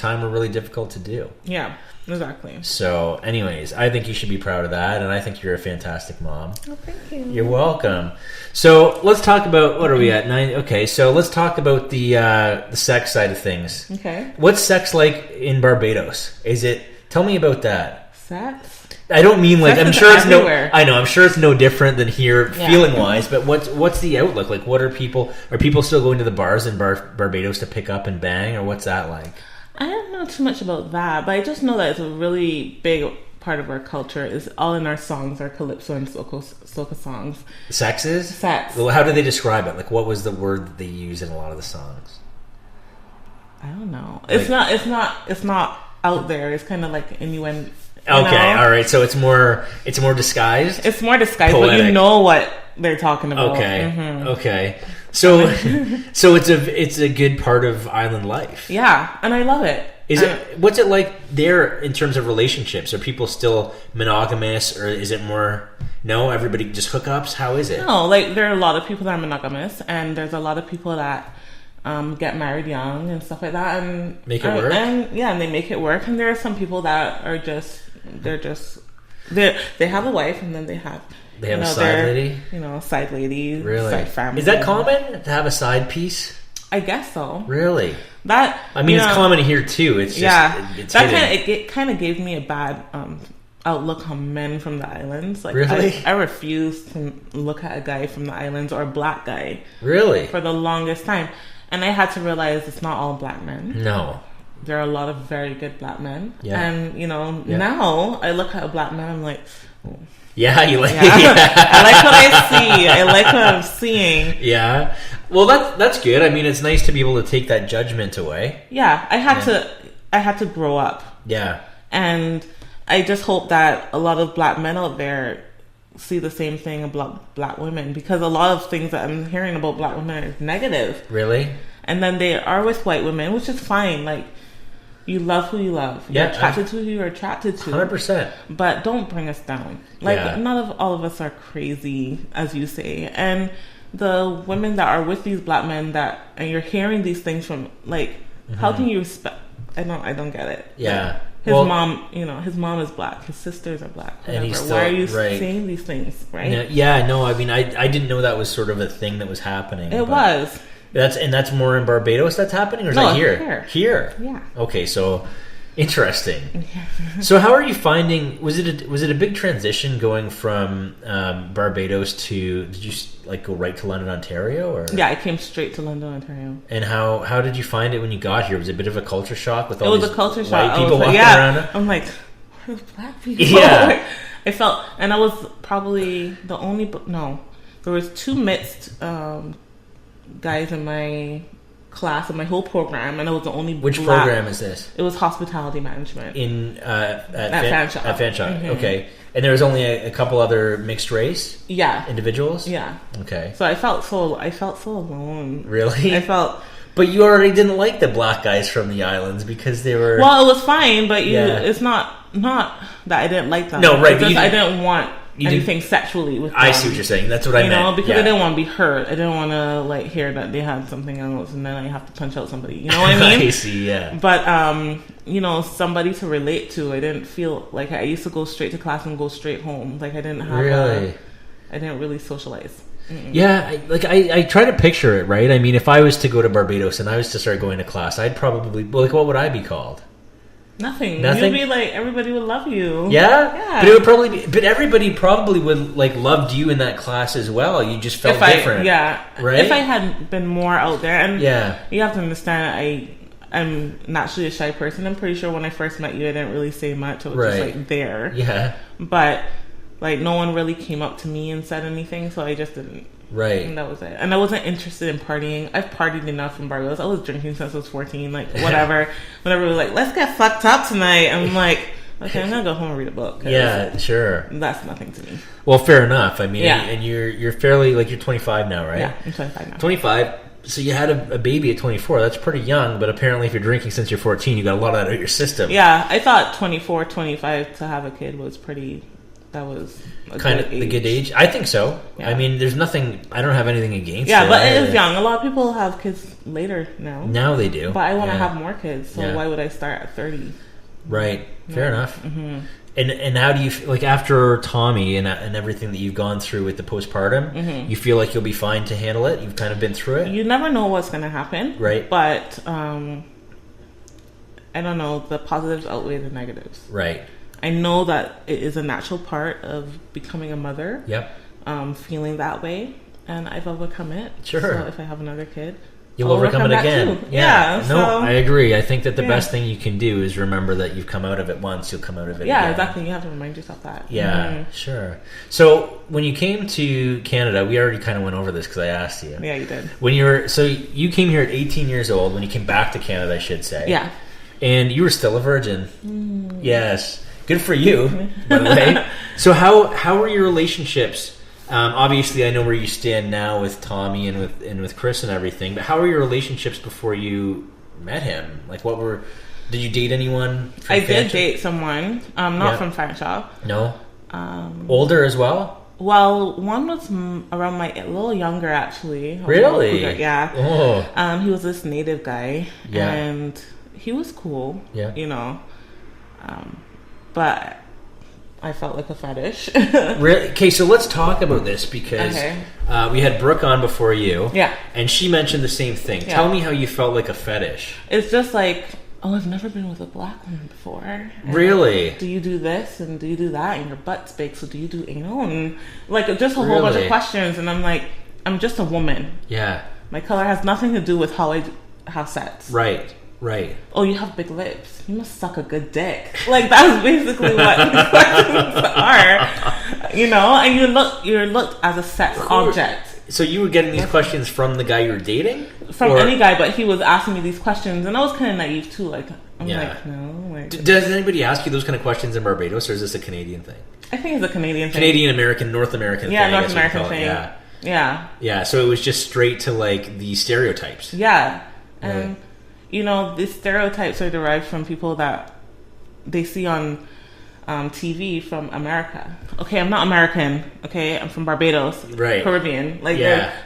time were really difficult to do. Yeah, exactly. So, anyways, I think you should be proud of that, and I think you're a fantastic mom. Oh, thank you. You're welcome. So, let's talk about, what are we at? 9? Okay, so let's talk about the sex side of things. Okay. What's sex like in Barbados? Tell me about that. Sex? I don't mean like, sex I'm sure it's everywhere. I'm sure it's no different than here feeling wise, but what's the outlook? Like, are people still going to the bars in Barbados to pick up and bang, or what's that like? I don't know too much about that, but I just know that it's a really big part of our culture. Is all in our songs, our calypso and soca songs. Sex is? Sex. Well, how do they describe it? Like, what was the word that they use in a lot of the songs? I don't know. It's not out there. It's kind of like innuendo. Okay, all right. So it's more disguised. It's more disguised, Poetic. but you know what they're talking about. Okay, Mm-hmm. okay. So it's a good part of island life. Yeah, and I love it. What's it like there in terms of relationships? Are people still monogamous, or is it more? No, everybody just hookups. How is it? No, like there are a lot of people that are monogamous, and there's a lot of people that get married young and stuff like that, and make it work. And they make it work. And there are some people that are they have a wife, and then they have a side lady. Side lady. Really? Side family. Is that common to have a side piece? I guess so. Really? It's common here too. It's just it's it kind of gave me a bad outlook on men from the islands. Like, really? I refuse to look at a guy from the islands or a black guy. Really? For the longest time. And I had to realize it's not all black men. No. There are a lot of very good black men. Yeah. And, now I look at a black man, I'm like... Oh. Yeah, you like... Yeah. I like what I see. I like what I'm seeing. Yeah. Well, that's good. I mean, it's nice to be able to take that judgment away. Yeah. I had to grow up. Yeah. And I just hope that a lot of black men out there see the same thing about black women, because a lot of things that I'm hearing about black women is negative. Really? And then they are with white women, which is fine. Like, you love who you love. You're attracted to who you're attracted to. 100%. But don't bring us down. Like, none of all of us are crazy, as you say. And the women that are with these black men and you're hearing these things from, like, how can you respect? I don't get it. Yeah. His mom is black. His sisters are black. Whatever. And why are you saying these things, right? Yeah, no, I mean, I didn't know that was sort of a thing that was happening. It was. That's more in Barbados that's happening, or is that here? Here. Yeah. Okay, so interesting. Yeah. So how are you finding? Was it a big transition going from Barbados to? Did you go right to London, Ontario, or? Yeah, I came straight to London, Ontario. And how did you find it when you got here? Was it a bit of a culture shock with all these a culture white shock. people walking around? I'm like, where's black people? Yeah. I felt, and I was probably the only. No, there was 2 mixed guys in my class, in my whole program, and I was the only Which black. program is this? It was hospitality management. At Fanshawe. At Fanshawe, okay. And there was only a couple other mixed race individuals? Yeah. Okay. So I felt so alone. Really? I felt... But you already didn't like the black guys from the islands because they were... Well, it was fine, but it's not that I didn't like them. No, right. Because I didn't want anything sexually with them. I see what you're saying. That's what I meant. Because I didn't want to be hurt. I didn't want to hear that they had something else and then I have to punch out somebody. You know what I mean? I see, yeah. But, somebody to relate to. I didn't feel like I used to go straight to class and go straight home. Like, I didn't have I didn't really socialize. Mm-mm. Yeah, I try to picture it, right? I mean, if I was to go to Barbados and I was to start going to class, I'd probably, what would I be called? Nothing. You'd be like, everybody would love you. Yeah? Yeah. But it would probably be, but everybody probably would, loved you in that class as well. You just felt different. Right? If I had been more out there, and yeah. You have to understand, I'm naturally a shy person. I'm pretty sure when I first met you, I didn't really say much. I was just, there. Yeah. But... no one really came up to me and said anything, so I just didn't. Right. And that was it. And I wasn't interested in partying. I've partied enough in Barbados. I was drinking since I was 14, whatever. Whenever we were like, let's get fucked up tonight, I'm like, okay, I'm going to go home and read a book. Yeah, sure. That's nothing to me. Well, fair enough. I mean, and you're fairly, you're 25 now, right? Yeah, I'm 25 now. 25. So you had a baby at 24. That's pretty young, but apparently if you're drinking since you're 14, you got a lot of that out of your system. Yeah, I thought 24, 25 to have a kid was pretty... that was kind of the good age. I think so. Yeah. I mean, there's nothing. I don't have anything against it. Yeah, but it is young. A lot of people have kids later now. Now they do. But I want to have more kids, so why would I start at 30? Right. Fair enough. Mm-hmm. And how do you like after Tommy and everything that you've gone through with the postpartum? Mm-hmm. You feel like you'll be fine to handle it. You've kind of been through it. You never know what's going to happen, right? But I don't know. The positives outweigh the negatives, right? I know that it is a natural part of becoming a mother. Yep. Feeling that way, and I've overcome it. Sure. So if I have another kid, you'll overcome it again. Too. Yeah. No, I agree. I think that the best thing you can do is remember that you've come out of it once. You'll come out of it. Yeah, again. Exactly. You have to remind yourself that. Yeah, sure. So when you came to Canada, we already kind of went over this because I asked you. Yeah, you did. So you came here at 18 years old. When you came back to Canada, I should say. Yeah. And you were still a virgin. Yes. Good for you, by the way. So how were your relationships? Obviously, I know where you stand now with Tommy and with Chris and everything. But how were your relationships before you met him? Like, did you date anyone? I did date someone, not from Fanshawe. No. Older as well. Well, one was around a little younger actually. Really? Yeah. Oh. He was this native guy, and he was cool. Yeah. You know. But I felt like a fetish. Really? Okay, so let's talk about this because we had Brooke on before you. Yeah. And she mentioned the same thing. Yeah. Tell me how you felt like a fetish. It's just like, I've never been with a black woman before. And really? Do you do this and do you do that? And your butt's big, so do you do anal? And like just a whole bunch of questions. And I'm like, I'm just a woman. Yeah. My color has nothing to do with how I have sex. Right. Oh, you have big lips. You must suck a good dick. Like that's basically what the questions are. You know, and you're looked as a sex object. So you were getting these questions from the guy you were dating? From any guy, but he was asking me these questions, and I was kind of naive too. Like I'm like, no. Like, does anybody ask you those kind of questions in Barbados, or is this a Canadian thing? I think it's a Canadian thing. Canadian American, North American thing. Yeah, North American thing. Yeah. So it was just straight to like the stereotypes. Yeah, and. You know, these stereotypes are derived from people that they see on TV from America. Okay, I'm not American. Okay, I'm from Barbados, Caribbean. Like,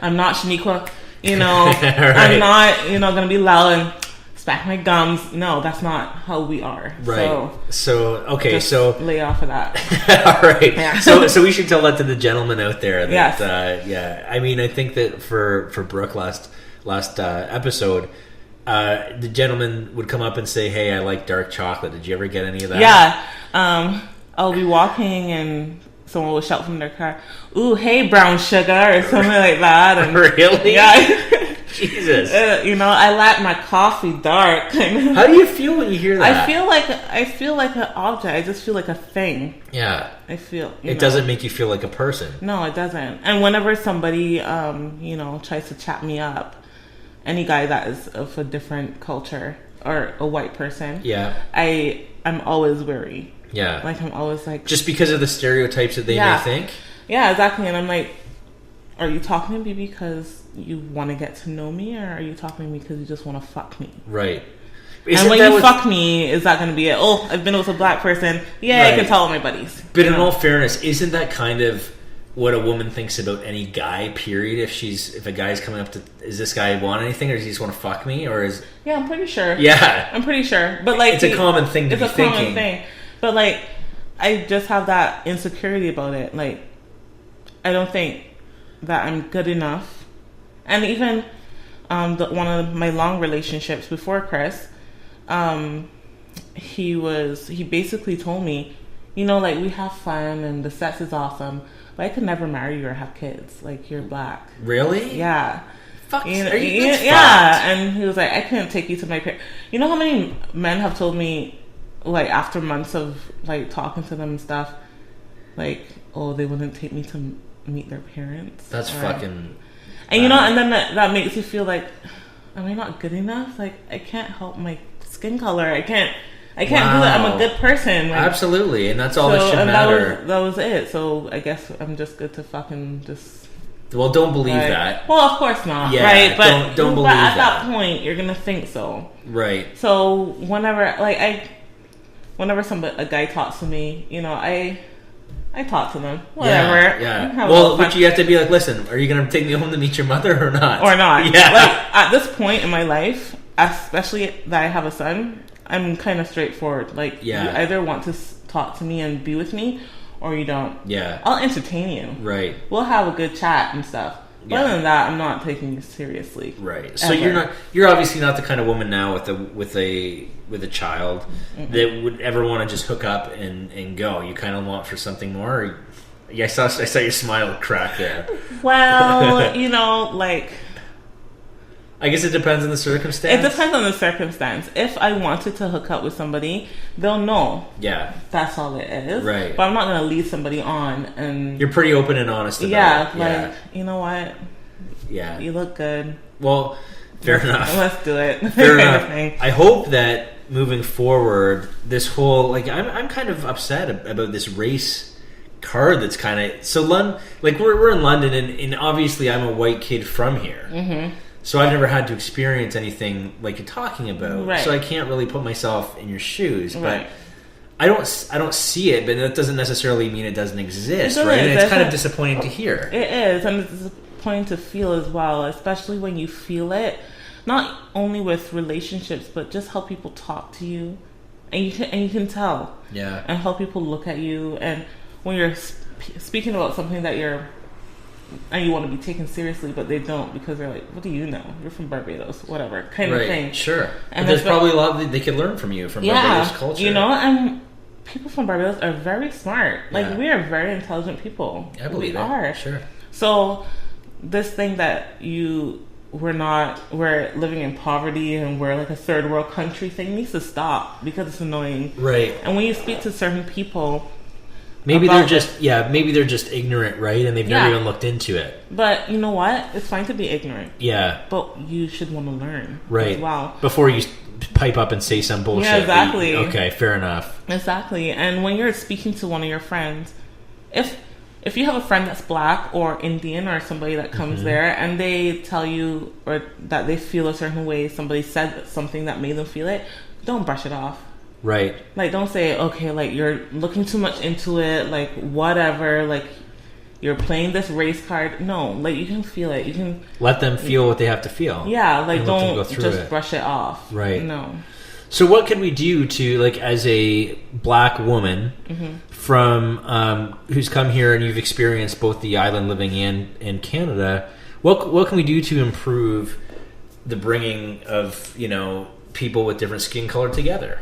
I'm not Shaniqua. You know, I'm not, going to be loud and smack my gums. No, that's not how we are. Right. So lay off of that. All right. Yeah. So we should tell that to the gentleman out there. That, yes. I mean, I think that for Brooke last episode. The gentleman would come up and say, "Hey, I like dark chocolate. Did you ever get any of that?" Yeah. I'll be walking and someone will shout from their car, "Ooh, hey, brown sugar," or something like that. And, really? Yeah. Jesus. I like my coffee dark. How do you feel when you hear that? I feel like an object. I just feel like a thing. Yeah. I feel. It doesn't make you feel like a person. No, it doesn't. And whenever somebody, tries to chat me up. Any guy that is of a different culture or a white person, I'm always wary. Yeah, like I'm always like just because of the stereotypes that they may think. Yeah, exactly. And I'm like, are you talking to me because you want to get to know me, or are you talking to me because you just want to fuck me? Right. And when you fuck me, is that going to be it? Oh, I've been with a black person. Yeah, I can tell all my buddies. But in all fairness, isn't that kind of what a woman thinks about any guy, period? If a guy's coming up to, is this guy want anything, or does he just want to fuck me, or is? Yeah, I'm pretty sure. Yeah, I'm pretty sure. But like, it's a common thing to be thinking. It's a common thing. But like, I just have that insecurity about it. Like, I don't think that I'm good enough. And even one of my long relationships before Chris, he basically told me, like, we have fun and the sex is awesome, but I could never marry you or have kids. Like, you're black. Really? Yeah. Fuck. Yeah. And he was like, I couldn't take you to my parents. You know how many men have told me, like, after months of, like, talking to them and stuff, like, oh, they wouldn't take me to meet their parents. That's fucking... And, and then that makes you feel like, am I not good enough? Like, I can't help my skin color. I can't do it. I'm a good person. Like, absolutely. And that's all that should matter. That was it. So I guess I'm just good to fucking just... Well, don't believe that. Well, of course not. Yeah, right? But don't believe that. At that point, you're going to think so. Right. So whenever a guy talks to me, I I talk to them. Whatever. Yeah. Well, but you have to be like, listen, are you going to take me home to meet your mother or not? Or not. Yeah. Like, at this point in my life, especially that I have a son, I'm kind of straightforward. Like, you either want to talk to me and be with me, or you don't. Yeah. I'll entertain you. Right. We'll have a good chat and stuff. But other than that, I'm not taking you seriously. Right. So you're obviously not the kind of woman now with a child that would ever want to just hook up and go. You kind of want for something more. Or, I saw your smile crack there. Well, like, I guess it depends on the circumstance. It depends on the circumstance. If I wanted to hook up with somebody, they'll know. Yeah. That's all it is. Right. But I'm not going to lead somebody on. And you're pretty open and honest about it. You know what? Yeah. You look good. Well, fair enough. Let's do it. Fair enough. I hope that moving forward, this whole, like, I'm kind of upset about this race card that's kind of, so like we're in London and obviously I'm a white kid from here. Mm-hmm. So I've never had to experience anything like you're talking about. Right. So I can't really put myself in your shoes. But I don't see it, but that doesn't necessarily mean it doesn't exist, right? And it's kind of disappointing to hear. It is, and it's disappointing to feel as well, especially when you feel it, not only with relationships, but just how people talk to you. And you can tell. Yeah. And how people look at you. And when you're speaking about something that and you want to be taken seriously, but they don't, because they're like, what do you know? You're from Barbados, whatever, kind of thing. Sure. And there's probably a lot they could learn from you from Barbados culture. And people from Barbados are very smart. Like, we are very intelligent people. I believe we are. Sure. So this thing that we're living in poverty and we're like a third world country thing needs to stop, because it's annoying. Right. And when you speak to certain people, maybe they're just ignorant, right? And they've never even looked into it. But you know what? It's fine to be ignorant. Yeah. But you should want to learn. Right. As well. Before you pipe up and say some bullshit. Yeah, exactly. Okay, fair enough. Exactly. And when you're speaking to one of your friends, if you have a friend that's black or Indian or somebody that comes there and they tell you or that they feel a certain way, somebody said something that made them feel it, don't brush it off. Right. Like, don't say, okay, like, you're looking too much into it, like, whatever, like, you're playing this race card. No, like, you can feel it. You can let them feel what they have to feel. Yeah, like, don't just brush it off. Right. No. So what can we do to, like, as a black woman from who's come here and you've experienced both the island living in Canada, what can we do to improve the bringing of, people with different skin color together?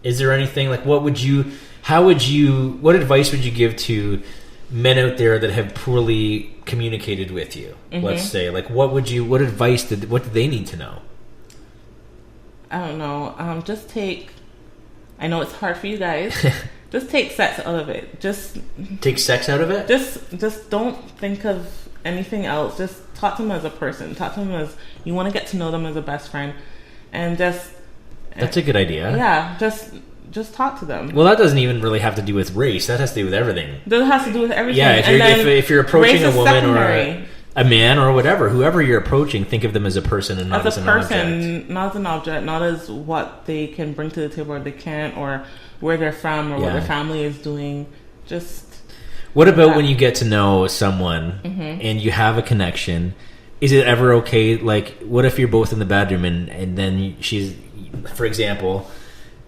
Is there anything, like, what advice would you give to men out there that have poorly communicated with you? Let's say, like, what did they need to know? I don't know. I know it's hard for you guys. Just take sex out of it. Just take sex out of it? Just don't think of anything else. Just talk to them as a person. Talk to them as, you want to get to know them as a best friend. And that's a good idea. Yeah, just talk to them. Well, that doesn't even really have to do with race. That has to do with everything. That has to do with everything. Yeah, if you're approaching a woman or a man or whatever, whoever you're approaching, think of them as a person and not as an object. Not as an object, not as what they can bring to the table or they can't, or where they're from or what their family is doing. Just. What about when you get to know someone and you have a connection? Is it ever okay? Like, what if you're both in the bedroom and then she's, for example,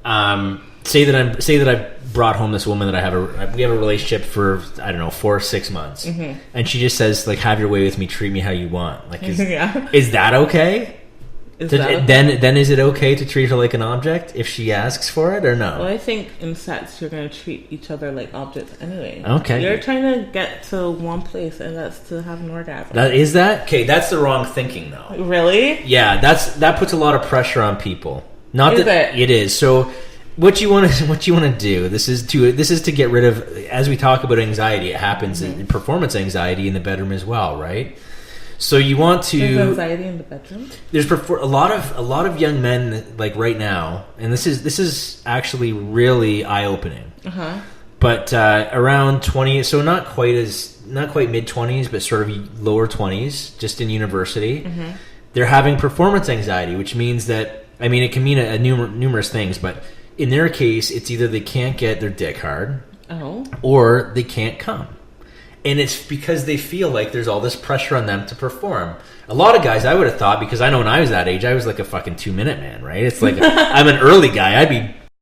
say that I've brought home this woman that we have a relationship for, I don't know, 4 or 6 months, and she just says, like, have your way with me, treat me how you want. Like, is that okay? Then is it okay to treat her like an object if she asks for it, or no? Well, I think in sex you're going to treat each other like objects anyway. Okay. You're trying to get to one place, and that's to have an orgasm. Is that? Okay, that's the wrong thinking, though. Really? Yeah, that puts a lot of pressure on people. Not is that it is. So what you want to do, this is to get rid of, as we talk about anxiety, it happens in performance anxiety in the bedroom as well, right? So you want to. There's anxiety in the bedroom. There's a lot of young men, like, right now, and this is actually really eye opening. But around 20, so not quite mid 20s, but sort of lower 20s, just in university, they're having performance anxiety, which means that, it can mean numerous things, but in their case, it's either they can't get their dick hard, or they can't come. And it's because they feel like there's all this pressure on them to perform. A lot of guys, I would have thought, because I know when I was that age, I was like a fucking 2-minute man, right? It's like, I'm an early guy. I'd be